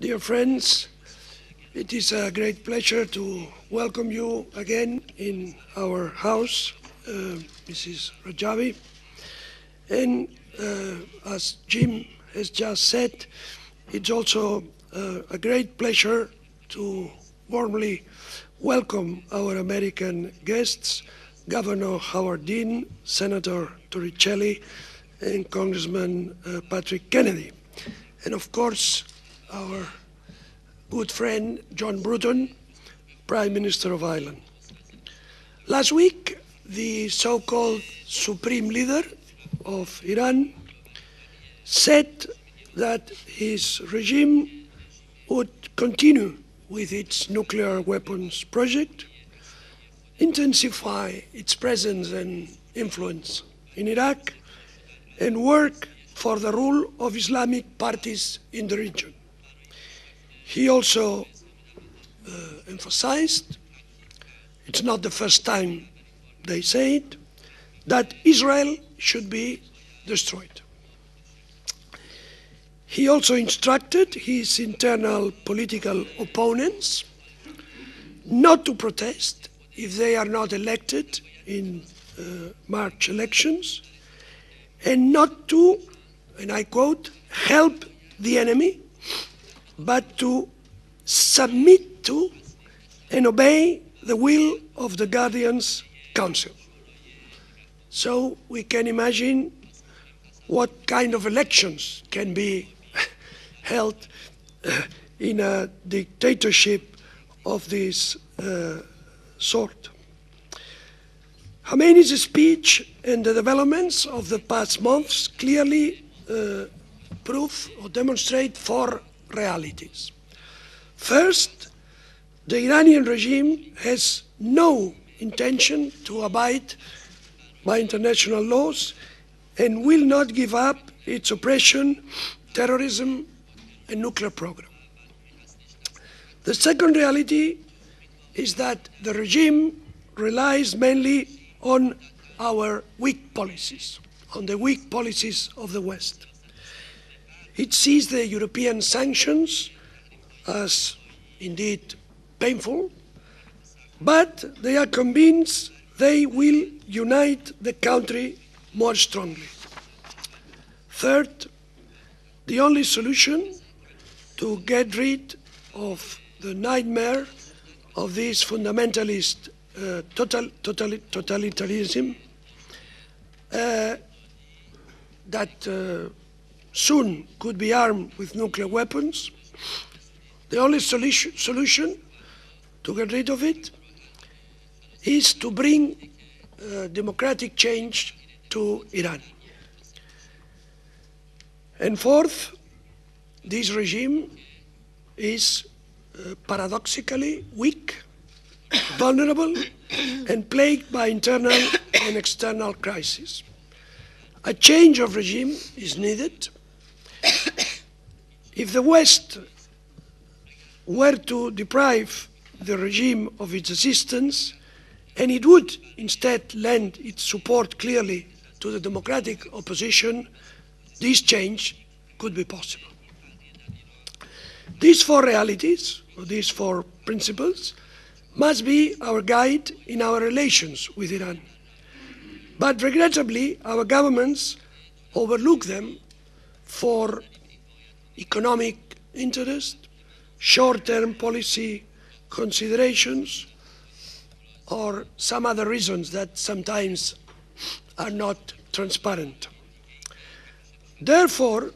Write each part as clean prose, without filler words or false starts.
Dear friends, it is a great pleasure to welcome you again in our house, Mrs. Rajavi. And as Jim has just said, it's also a great pleasure to warmly welcome our American guests, Governor Howard Dean, Senator Torricelli, and Congressman Patrick Kennedy. And of course, our good friend John Bruton, Prime Minister of Ireland. Last week, the so-called Supreme Leader of Iran said that his regime would continue with its nuclear weapons project, intensify its presence and influence in Iraq, and work for the rule of Islamic parties in the region. He also emphasized, it's not the first time they say it, that Israel should be destroyed. He also instructed his internal political opponents not to protest if they are not elected in March elections, and not to, and I quote, help the enemy, but to submit to and obey the will of the Guardians' Council. So we can imagine what kind of elections can be held in a dictatorship of this sort. Khomeini's speech and the developments of the past months clearly prove or demonstrate four realities. First, the Iranian regime has no intention to abide by international laws and will not give up its oppression, terrorism, and nuclear program. The second reality is that the regime relies mainly on our weak policies, on the weak policies of the West. It sees the European sanctions as indeed painful, but they are convinced they will unite the country more strongly. Third, the only solution to get rid of the nightmare of this fundamentalist totalitarianism that soon could be armed with nuclear weapons, the only solution to get rid of it is to bring democratic change to Iran. And fourth, this regime is paradoxically weak, vulnerable, and plagued by internal and external crises. A change of regime is needed. If the West were to deprive the regime of its assistance, and it would instead lend its support clearly to the democratic opposition, this change could be possible. These four realities, or these four principles, must be our guide in our relations with Iran. But regrettably, our governments overlook them for economic interest, short-term policy considerations, or some other reasons that sometimes are not transparent. Therefore,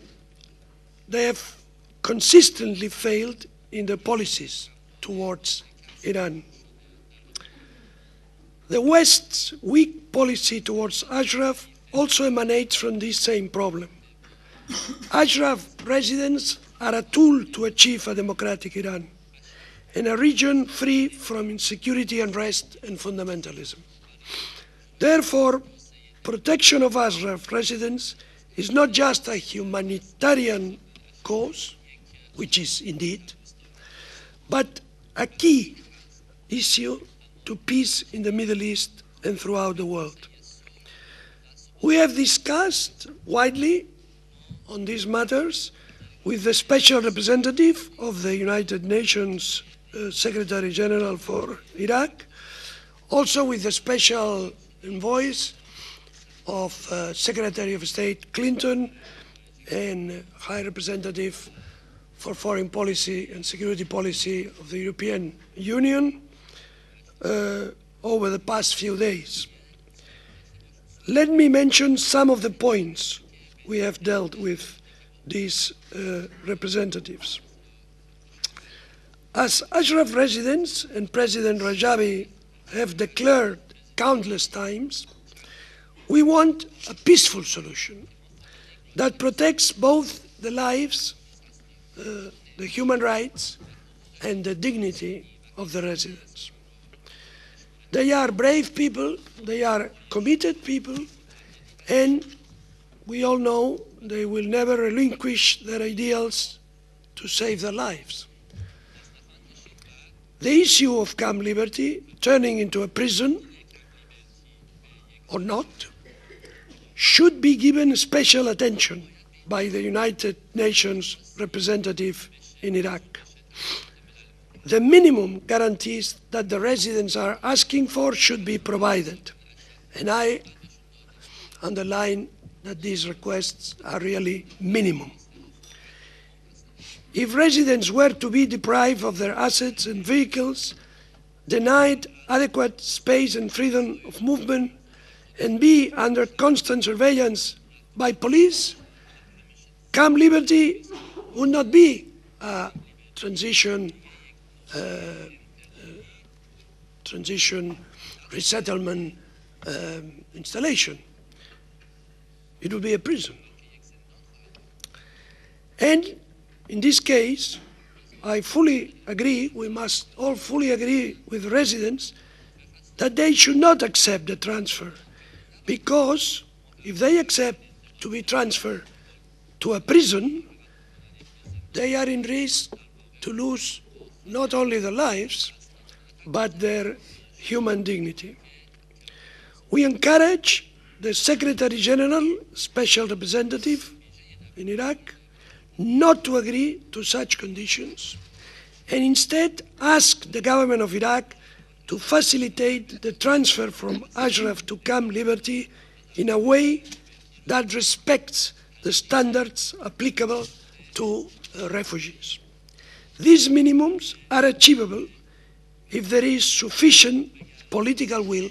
they have consistently failed in their policies towards Iran. The West's weak policy towards Ashraf also emanates from this same problem. Ashraf residents are a tool to achieve a democratic Iran and a region free from insecurity, unrest, and fundamentalism. Therefore, protection of Ashraf residents is not just a humanitarian cause, which is indeed, but a key issue to peace in the Middle East and throughout the world. We have discussed widely on these matters with the Special Representative of the United Nations Secretary General for Iraq, also with the Special Envoys of Secretary of State Clinton and High Representative for Foreign Policy and Security Policy of the European Union over the past few days. Let me mention some of the points we have dealt with these representatives. As Ashraf residents and President Rajavi have declared countless times, we want a peaceful solution that protects both the lives, the human rights, and the dignity of the residents. They are brave people, they are committed people, and we all know they will never relinquish their ideals to save their lives. The issue of Camp Liberty turning into a prison or not should be given special attention by the United Nations representative in Iraq. The minimum guarantees that the residents are asking for should be provided, and I underline that these requests are really minimum. If residents were to be deprived of their assets and vehicles, denied adequate space and freedom of movement, and be under constant surveillance by police, Camp Liberty would not be a transition resettlement installation. It would be a prison. And in this case, I fully agree, we must all fully agree with residents that they should not accept the transfer, because if they accept to be transferred to a prison, they are in risk to lose not only their lives, but their human dignity. We encourage the Secretary General, Special Representative in Iraq, not to agree to such conditions, and instead ask the government of Iraq to facilitate the transfer from Ashraf to Camp Liberty in a way that respects the standards applicable to refugees. These minimums are achievable if there is sufficient political will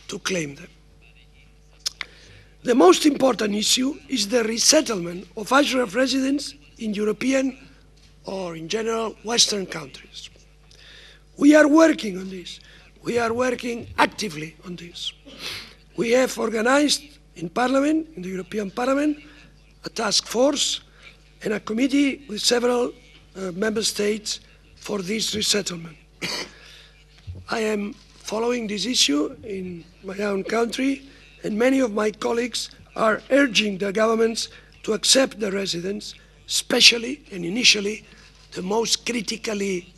to claim them. The most important issue is the resettlement of Ashraf residents in European or in general Western countries. We are working on this. We are working actively on this. We have organized in Parliament, in the European Parliament, a task force and a committee with several member states for this resettlement. I am following this issue in my own country, and many of my colleagues are urging the governments to accept the residents, especially and initially the most critically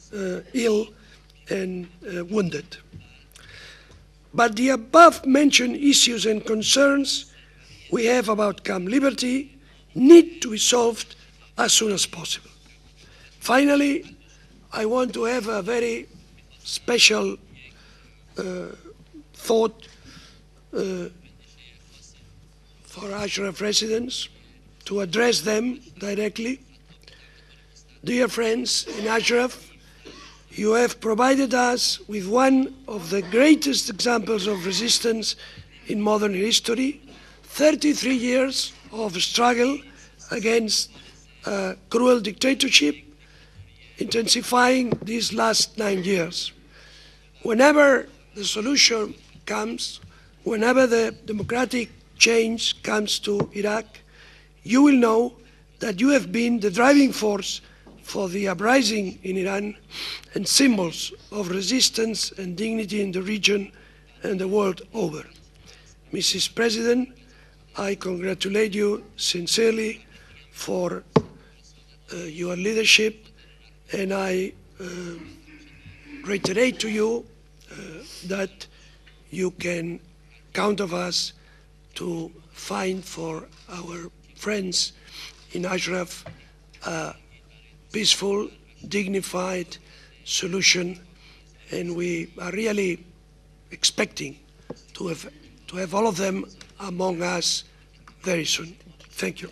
ill and wounded. But the above-mentioned issues and concerns we have about Camp Liberty need to be solved as soon as possible. Finally, I want to have a very special thought for Ashraf residents, to address them directly. Dear friends in Ashraf, you have provided us with one of the greatest examples of resistance in modern history, 33 years of struggle against a cruel dictatorship, intensifying these last 9 years. Whenever the solution comes, whenever the democratic change comes to Iraq, you will know that you have been the driving force for the uprising in Iran and symbols of resistance and dignity in the region and the world over. Mrs. President, I congratulate you sincerely for your leadership, and I reiterate to you that you can count on us to find for our friends in Ashraf a peaceful, dignified solution, and we are really expecting to have all of them among us very soon. Thank you.